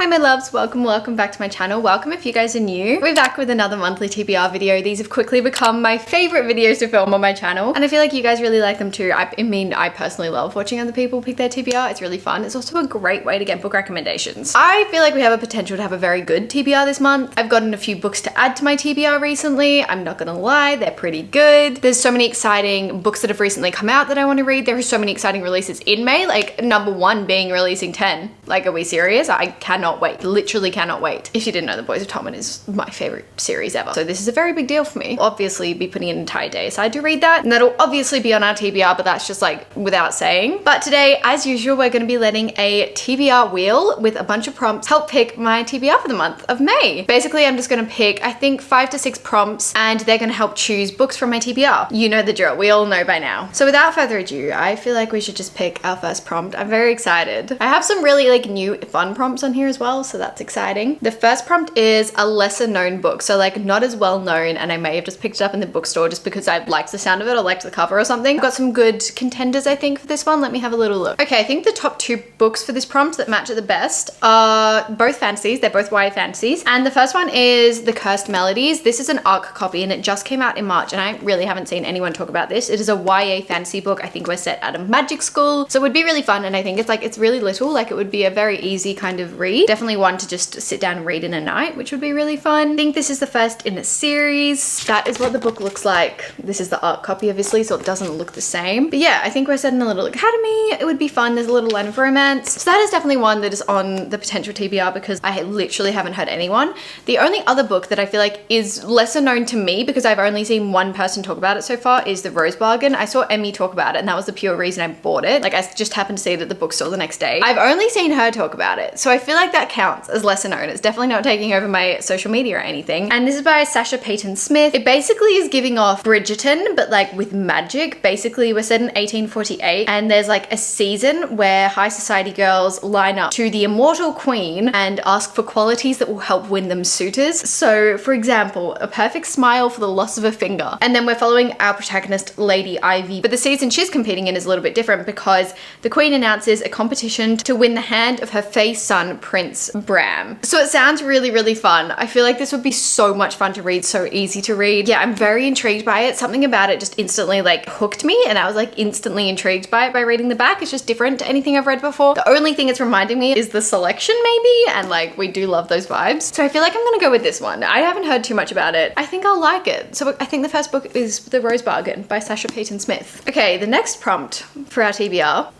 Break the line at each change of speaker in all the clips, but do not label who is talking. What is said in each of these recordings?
my loves, welcome back to my channel. Welcome if you guys are new. We're back with another monthly TBR video. These have quickly become my favorite videos to film on my channel, and I feel like you guys really like them too. I personally love watching other people pick their TBR. It's really fun. It's also a great way to get book recommendations. I feel like we have a potential to have a very good TBR this month. I've gotten a few books to add to my TBR recently. I'm not gonna lie, they're pretty good. There's so many exciting books that have recently come out that I want to read. There are so many exciting releases in May, like number one being releasing 10. Like, are we serious? I cannot wait. Literally cannot wait. If you didn't know, The Boys of Tommen is my favorite series ever. So this is a very big deal for me. Obviously be putting an entire day aside to read that, and that'll obviously be on our TBR, but that's just like without saying. But today, as usual, we're going to be letting a TBR wheel with a bunch of prompts help pick my TBR for the month of May. Basically, I'm just going to pick, I think, 5 to 6 prompts, and they're going to help choose books from my TBR. You know the drill. We all know by now. So without further ado, I feel like we should just pick our first prompt. I'm very excited. I have some really like new fun prompts on here as well, so that's exciting. The first prompt is a lesser known book, so like not as well known, and I may have just picked it up in the bookstore just because I liked the sound of it or liked the cover or something. I've got some good contenders, I think, for this one. Let me have a little look. Okay, I think the top 2 books for this prompt that match it the best are both fantasies. They're both YA fantasies, and the first one is The Cursed Melodies. This is an ARC copy and it just came out in March, and I really haven't seen anyone talk about this. It is a YA fantasy book. I think we're set at a magic school, so it would be really fun, and I think it's really little, like it would be a very easy kind of read. Definitely one to just sit down and read in a night, which would be really fun. I think this is the first in a series. That is what the book looks like. This is the ARC copy, obviously, so it doesn't look the same. But yeah, I think we're set in a little academy. It would be fun. There's a little line of romance. So that is definitely one that is on the potential TBR because I literally haven't heard anyone. The only other book that I feel like is lesser known to me because I've only seen one person talk about it so far is The Rose Bargain. I saw Emmy talk about it, and that was the pure reason I bought it. Like, I just happened to see it at the bookstore the next day. I've only seen her talk about it, so I feel like that counts as lesser known. It's definitely not taking over my social media or anything. And this is by Sasha Payton Smith. It basically is giving off Bridgerton, but like with magic. Basically, we're set in 1848, and there's like a season where high society girls line up to the immortal queen and ask for qualities that will help win them suitors. So, for example, a perfect smile for the loss of a finger. And then we're following our protagonist, Lady Ivy. But the season she's competing in is a little bit different because the queen announces a competition to win the hand of her fae son, Prince Bram. So it sounds really, really fun. I feel like this would be so much fun to read, so easy to read. Yeah, I'm very intrigued by it. Something about it just instantly like hooked me, and I was like instantly intrigued by it by reading the back. It's just different to anything I've read before. The only thing it's reminding me is the selection maybe, and like we do love those vibes. So I feel like I'm gonna go with this one. I haven't heard too much about it. I think I'll like it. So I think the first book is The Rose Bargain by Sasha Payton Smith. Okay, the next prompt for our TBR.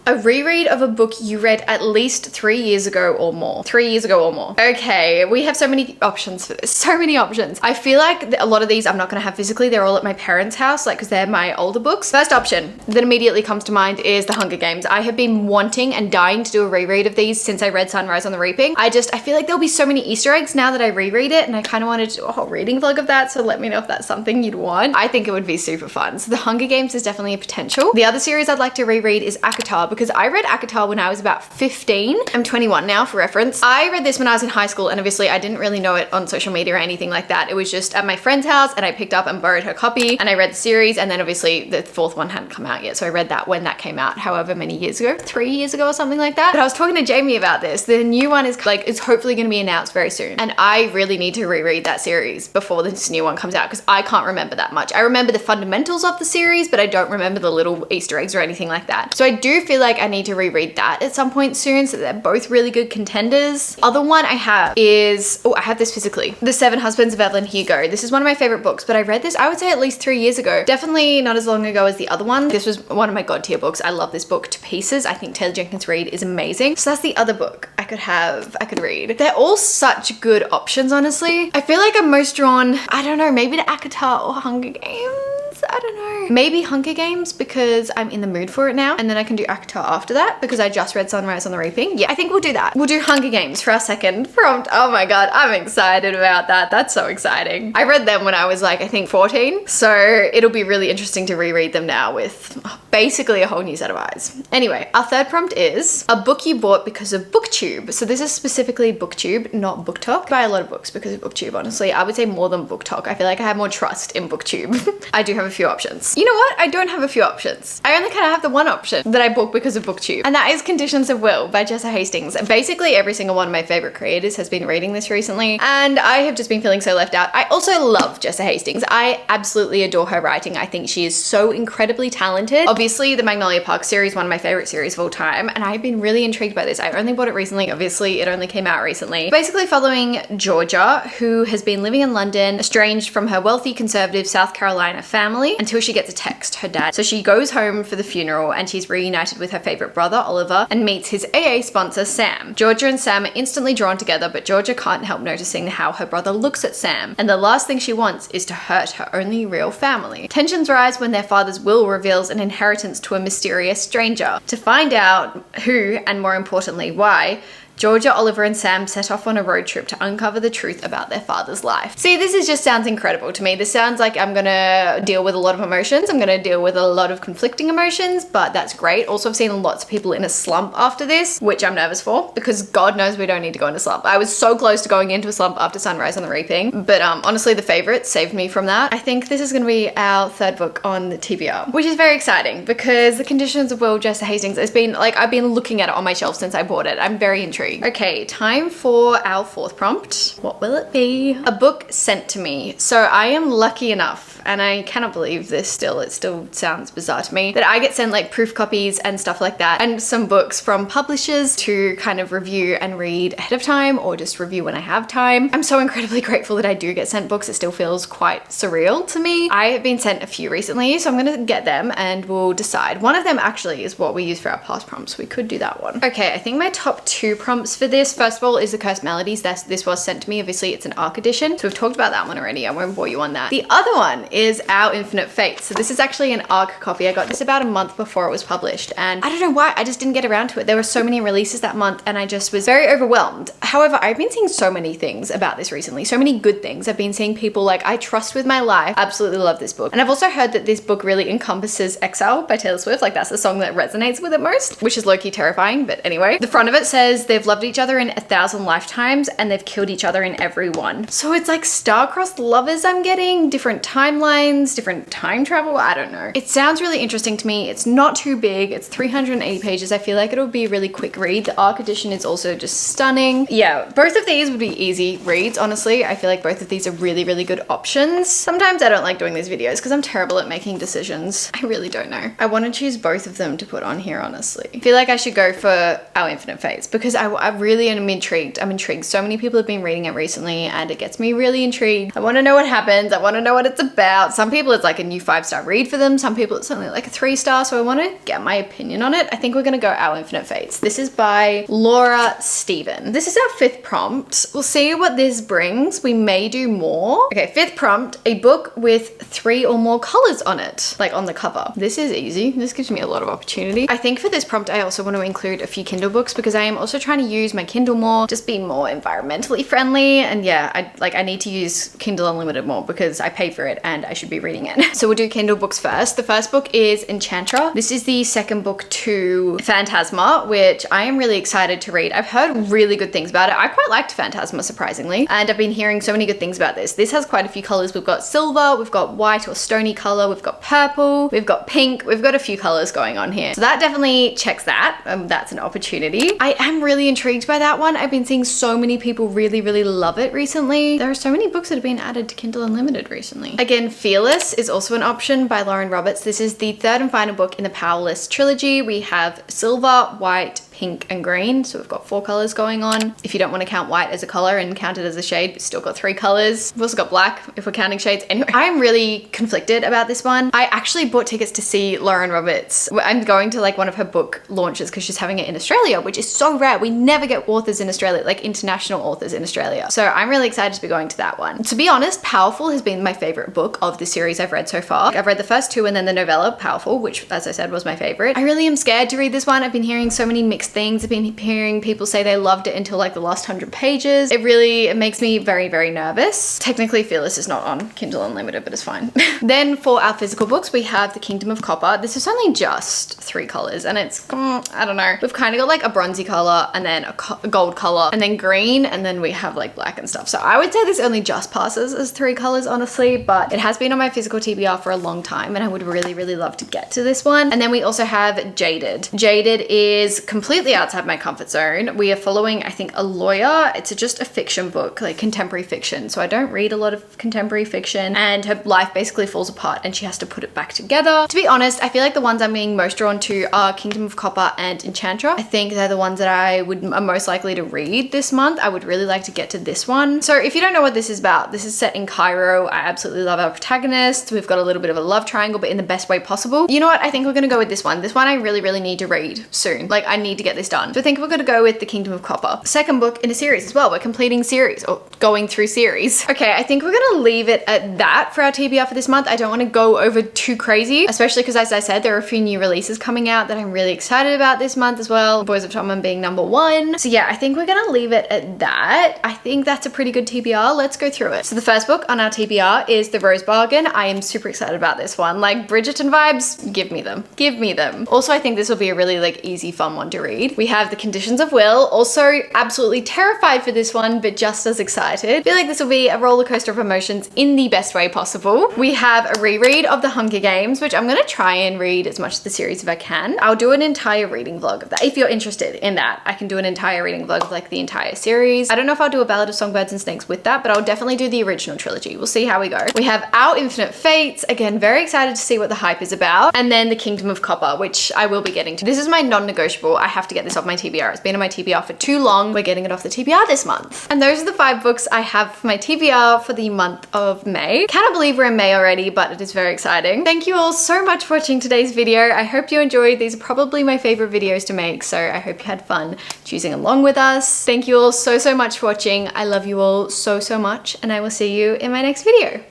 A reread of a book you read at least 3 years ago or more. 3 years ago or more. Okay, we have so many options for this. So many options. I feel like a lot of these I'm not gonna have physically. They're all at my parents' house, like, because they're my older books. First option that immediately comes to mind is The Hunger Games. I have been wanting and dying to do a reread of these since I read Sunrise on the Reaping. I feel like there'll be so many Easter eggs now that I reread it, and I kind of wanted to do a whole reading vlog of that, so let me know if that's something you'd want. I think it would be super fun. So The Hunger Games is definitely a potential. The other series I'd like to reread is ACOTAR, because I read ACOTAR when I was about 15. I'm 21 now for reference. I read this when I was in high school, and obviously I didn't really know it on social media or anything like that. It was just at my friend's house, and I picked up and borrowed her copy, and I read the series, and then obviously the 4th one hadn't come out yet, so I read that when that came out, however many years ago, 3 years ago or something like that. But I was talking to Jamie about this. The new one is hopefully going to be announced very soon, and I really need to reread that series before this new one comes out because I can't remember that much. I remember the fundamentals of the series, but I don't remember the little Easter eggs or anything like that. So I do feel like I need to reread that at some point soon, so they're both really good contenders. Other one I have is, I have this physically, The 7 Husbands of Evelyn Hugo. This is one of my favorite books, but I read this, I would say, at least 3 years ago. Definitely not as long ago as the other one. This was one of my god tier books. I love this book to pieces. I think Taylor Jenkins Reid is amazing. So that's the other book I could read. They're all such good options, honestly. I feel like I'm most drawn, I don't know, maybe to ACOTAR or Hunger Games. I don't know. Maybe Hunger Games because I'm in the mood for it now, and then I can do ACOTAR after that because I just read Sunrise on the Reaping. Yeah, I think we'll do that. We'll do Hunger Games for our second prompt. Oh my god, I'm excited about that. That's so exciting. I read them when I was like, I think 14, so it'll be really interesting to reread them now with basically a whole new set of eyes. Anyway, our third prompt is a book you bought because of BookTube. So this is specifically BookTube, not BookTok. I buy a lot of books because of BookTube, honestly. I would say more than BookTok. I feel like I have more trust in BookTube. I do have a few options. You know what? I don't have a few options. I only kind of have the one option that I booked because of BookTube, and that is Conditions of Will by Jessa Hastings. Basically every single one of my favorite creators has been reading this recently, and I have just been feeling so left out. I also love Jessa Hastings. I absolutely adore her writing. I think she is so incredibly talented. Obviously the Magnolia Park series, one of my favorite series of all time, and I've been really intrigued by this. I only bought it recently. Obviously it only came out recently. Basically following Georgia, who has been living in London, estranged from her wealthy conservative South Carolina family, until she gets a text, her dad. So she goes home for the funeral and she's reunited with her favorite brother, Oliver, and meets his AA sponsor, Sam. Georgia and Sam are instantly drawn together, but Georgia can't help noticing how her brother looks at Sam, and the last thing she wants is to hurt her only real family. Tensions rise when their father's will reveals an inheritance to a mysterious stranger. To find out who, and more importantly why, Georgia, Oliver, and Sam set off on a road trip to uncover the truth about their father's life. See, just sounds incredible to me. This sounds like I'm gonna deal with a lot of emotions. I'm gonna deal with a lot of conflicting emotions, but that's great. Also, I've seen lots of people in a slump after this, which I'm nervous for, because God knows we don't need to go into a slump. I was so close to going into a slump after Sunrise on the Reaping, but honestly, The Favourite saved me from that. I think this is gonna be our third book on the TBR, which is very exciting because The Conditions of Will, Jessa Hastings, has been like, I've been looking at it on my shelf since I bought it. I'm very intrigued. Okay, time for our fourth prompt. What will it be? A book sent to me. So I am lucky enough, and I cannot believe this still, it still sounds bizarre to me, that I get sent like proof copies and stuff like that, and some books from publishers to kind of review and read ahead of time, or just review when I have time. I'm so incredibly grateful that I do get sent books. It still feels quite surreal to me. I have been sent a few recently, so I'm gonna get them and we'll decide. One of them actually is what we use for our past prompts. We could do that one. Okay, I think my top two prompts for this, first of all, is The Cursed Melodies. This was sent to me. Obviously it's an ARC edition, so we've talked about that one already. I won't bore you on that. The other one is Our Infinite Fate. So this is actually an ARC copy. I got this about a month before it was published, and I don't know why, I just didn't get around to it. There were so many releases that month and I just was very overwhelmed. However, I've been seeing so many things about this recently, so many good things. I've been seeing people like, I trust with my life, absolutely love this book. And I've also heard that this book really encompasses Exile by Taylor Swift. Like, that's the song that resonates with it most, which is low-key terrifying, but anyway. The front of it says they've loved each other in 1,000 lifetimes and they've killed each other in every one. So it's like star-crossed lovers I'm getting, different timelines, different time travel, I don't know. It sounds really interesting to me. It's not too big. It's 380 pages. I feel like it'll be a really quick read. The ARC edition is also just stunning. Yeah, both of these would be easy reads, honestly. I feel like both of these are really, really good options. Sometimes I don't like doing these videos because I'm terrible at making decisions. I really don't know. I want to choose both of them to put on here, honestly. I feel like I should go for Our Infinite Fates because I really am intrigued. I'm intrigued. So many people have been reading it recently and it gets me really intrigued. I want to know what happens. I want to know what it's about. Some people it's like a new 5-star read for them. Some people it's only like a 3-star. So I want to get my opinion on it. I think we're going to go Our Infinite Fates. This is by Laura Stephen. This is our fifth prompt. We'll see what this brings. We may do more. Okay, fifth prompt, a book with 3 or more colors on it, like on the cover. This is easy. This gives me a lot of opportunity. I think for this prompt, I also want to include a few Kindle books because I am also trying to use my Kindle more, just be more environmentally friendly. And yeah, I need to use Kindle Unlimited more because I pay for it and I should be reading it. So we'll do Kindle books first. The first book is Enchantra. This is the second book to Phantasma, which I am really excited to read. I've heard really good things about it. I quite liked Phantasma, surprisingly, and I've been hearing so many good things about this. This has quite a few colors. We've got silver, we've got white or stony color, we've got purple, we've got pink, we've got a few colors going on here. So that definitely checks that. That's an opportunity. I am really intrigued by that one. I've been seeing so many people really, really love it recently. There are so many books that have been added to Kindle Unlimited recently. Again, Fearless is also an option by Lauren Roberts. This is the third and final book in the Powerless trilogy. We have silver, white, pink and green, so we've got 4 colors going on. If you don't want to count white as a color and count it as a shade, we've still got 3 colors. We've also got black if we're counting shades. Anyway, I'm really conflicted about this one. I actually bought tickets to see Lauren Roberts. I'm going to like one of her book launches because she's having it in Australia, which is so rare. We never get authors in Australia, like international authors in Australia. So I'm really excited to be going to that one. To be honest, Powerful has been my favorite book of the series I've read so far. I've read the first 2 and then the novella Powerful, which as I said was my favorite. I really am scared to read this one. I've been hearing so many mixed mixed things. I've been hearing people say they loved it until like the last 100 pages. It makes me very, very nervous. Technically, Fearless is not on Kindle Unlimited, but it's fine. Then for our physical books, we have The Kingdom of Copper. This is only just 3 colors and it's, I don't know. We've kind of got like a bronzy color and then a gold color and then green, and then we have like black and stuff. So I would say this only just passes as 3 colors, honestly, but it has been on my physical TBR for a long time and I would really, really love to get to this one. And then we also have Jaded. Jaded is completely outside my comfort zone. We are following, I think, a lawyer. It's just a fiction book, like contemporary fiction. So I don't read a lot of contemporary fiction, and her life basically falls apart and she has to put it back together. To be honest, I feel like the ones I'm being most drawn to are Kingdom of Copper and Enchantra. I think they're the ones that I'm most likely to read this month. I would really like to get to this one. So if you don't know what this is about, this is set in Cairo. I absolutely love our protagonist. We've got a little bit of a love triangle, but in the best way possible. You know what? I think we're gonna go with this one. This one I really, really need to read soon. Like, I need to get this done. So I think we're gonna go with The Kingdom of Copper. Second book in a series as well. We're completing series, or going through series. Okay, I think we're gonna leave it at that for our TBR for this month. I don't wanna go over too crazy, especially because, as I said, there are a few new releases coming out that I'm really excited about this month as well. Boys of Tommen being #1. So yeah, I think we're gonna leave it at that. I think that's a pretty good TBR. Let's go through it. So the first book on our TBR is The Rose Bargain. I am super excited about this one. Like, Bridgerton vibes, give me them. Give me them. Also, I think this will be a really like easy, fun one to read. We have The Conditions of Will. Also absolutely terrified for this one, but just as excited. I feel like this will be a roller coaster of emotions in the best way possible. We have a reread of The Hunger Games, which I'm gonna try and read as much of the series if I can. I'll do an entire reading vlog of that. If you're interested in that, I can do an entire reading vlog of like the entire series. I don't know if I'll do a Ballad of Songbirds and Snakes with that, but I'll definitely do the original trilogy. We'll see how we go. We have Our Infinite Fates. Again, very excited to see what the hype is about. And then The Kingdom of Copper, which I will be getting to. This is my non-negotiable. I have to get this off my TBR. It's been on my TBR for too long. We're getting it off the TBR this month. And those are the 5 books I have for my TBR for the month of May. Cannot believe we're in May already, but it is very exciting. Thank you all so much for watching today's video. I hope you enjoyed. These are probably my favorite videos to make, so I hope you had fun choosing along with us. Thank you all so, so much for watching. I love you all so, so much, and I will see you in my next video.